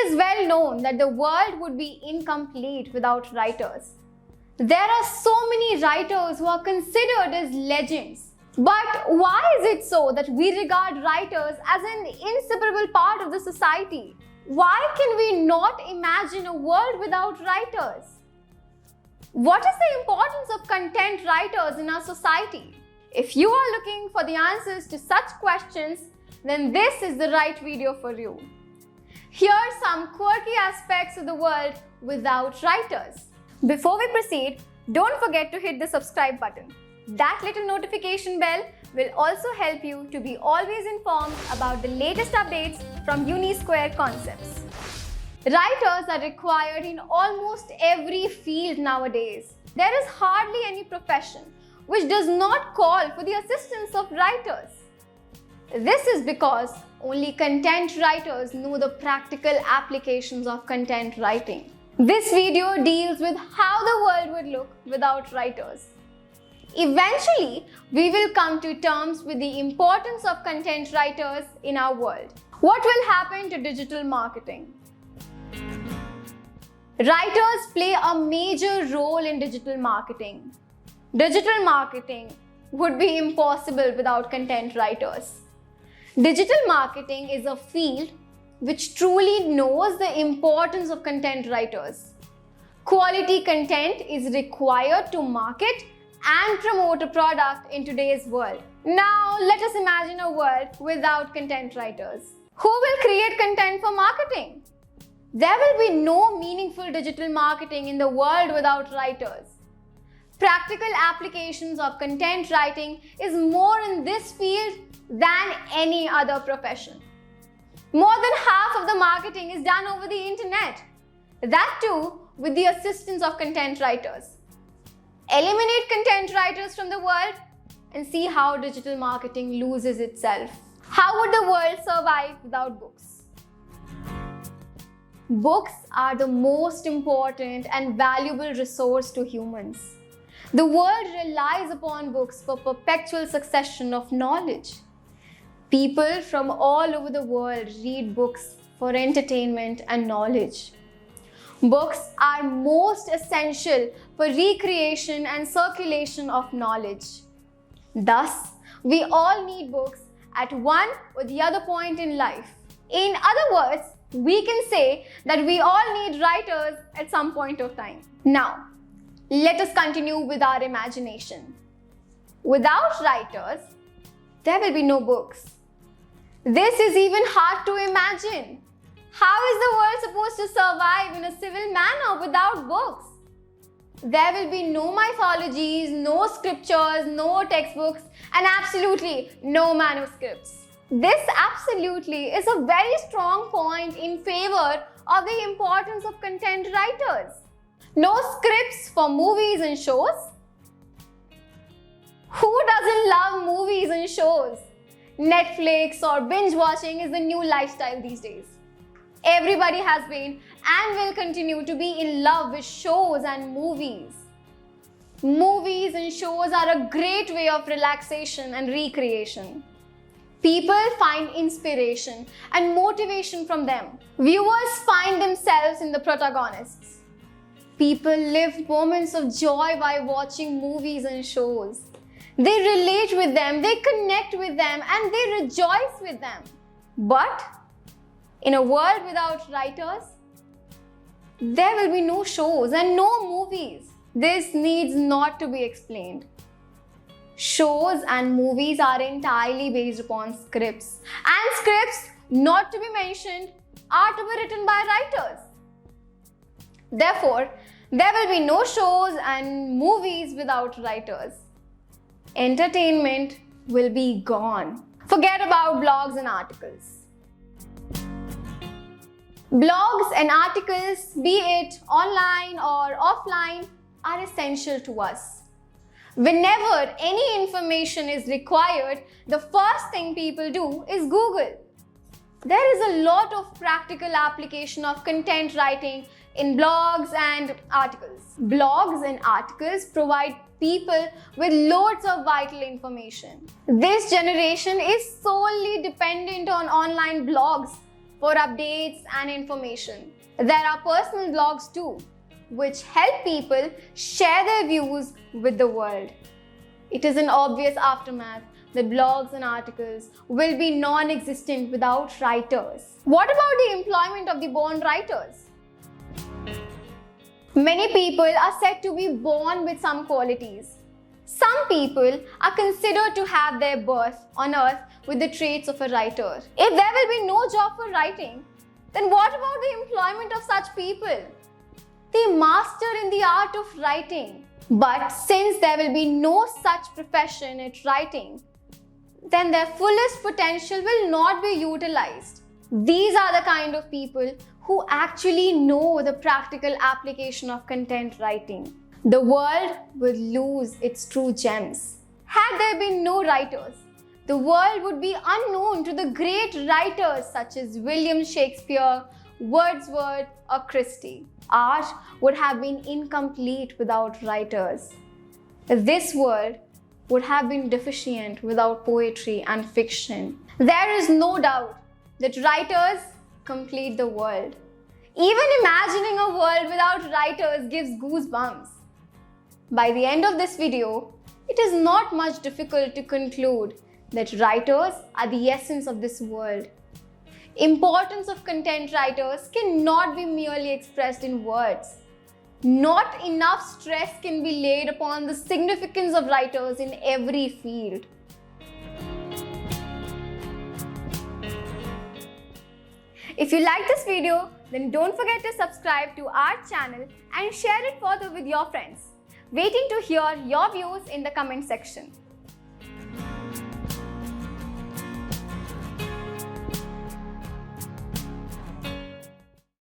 is well known that the world would be incomplete without writers. There are so many writers who are considered as legends. But why is it so that we regard writers as an inseparable part of the society? Why can we not imagine a world without writers? What is the importance of content writers in our society? If you are looking for the answers to such questions, then this is the right video for you. Here are some quirky aspects of the world without writers. Before we proceed, don't forget to hit the subscribe button. That little notification bell will also help you to be always informed about the latest updates from UniSquare Concepts. Writers are required in almost every field nowadays. There is hardly any profession which does not call for the assistance of writers. This is because only content writers know the practical applications of content writing. This video deals with how the world would look without writers. Eventually, we will come to terms with the importance of content writers in our world. What will happen to digital marketing? Writers play a major role in digital marketing. Digital marketing would be impossible without content writers. Digital marketing is a field which truly knows the importance of content writers. Quality content is required to market and promote a product in today's world. Now, let us imagine a world without content writers. Who will create content for marketing? There will be no meaningful digital marketing in the world without writers. Practical applications of content writing is more in this field than any other profession. More than half of the marketing is done over the internet. That too with the assistance of content writers. Eliminate content writers from the world and see how digital marketing loses itself. How would the world survive without books? Books are the most important and valuable resource to humans. The world relies upon books for perpetual succession of knowledge. People from all over the world read books for entertainment and knowledge. Books are most essential for recreation and circulation of knowledge. Thus, we all need books at one or the other point in life. In other words, we can say that we all need writers at some point of time. Now, let us continue with our imagination. Without writers, there will be no books. This is even hard to imagine. How is the world supposed to survive in a civil manner without books? There will be no mythologies, no scriptures, no textbooks, and absolutely no manuscripts. This absolutely is a very strong point in favor of the importance of content writers. No scripts for movies and shows. Who doesn't love movies and shows? Netflix or binge watching is the new lifestyle these days. Everybody has been and will continue to be in love with shows and movies. Movies and shows are a great way of relaxation and recreation. People find inspiration and motivation from them. Viewers find themselves in the protagonists. People live moments of joy while watching movies and shows. They relate with them, they connect with them, and they rejoice with them. But in a world without writers, there will be no shows and no movies. This needs not to be explained. Shows and movies are entirely based upon scripts. And scripts, not to be mentioned, are to be written by writers. Therefore, there will be no shows and movies without writers. Entertainment will be gone. Forget about blogs and articles. Blogs and articles, be it online or offline, are essential to us. Whenever any information is required, the first thing people do is Google. There is a lot of practical application of content writing in blogs and articles. Blogs and articles provide people with loads of vital information. This generation is solely dependent on online blogs for updates and information. There are personal blogs too, which help people share their views with the world. It is an obvious aftermath that blogs and articles will be non-existent without writers. What about the employment of the born writers? Many people are said to be born with some qualities. Some people are considered to have their birth on earth with the traits of a writer. If there will be no job for writing, then what about the employment of such people? They master in the art of writing. But since there will be no such profession at writing, then their fullest potential will not be utilized. These are the kind of people who actually know the practical application of content writing. The world would lose its true gems. Had there been no writers, the world would be unknown to the great writers such as William Shakespeare, Wordsworth, or Christie. Art would have been incomplete without writers. This world would have been deficient without poetry and fiction. There is no doubt that writers complete the world. Even imagining a world without writers gives goosebumps. By the end of this video, it is not much difficult to conclude that writers are the essence of this world. Importance of content writers cannot be merely expressed in words. Not enough stress can be laid upon the significance of writers in every field. If you like this video, then don't forget to subscribe to our channel and share it further with your friends. Waiting to hear your views in the comment section.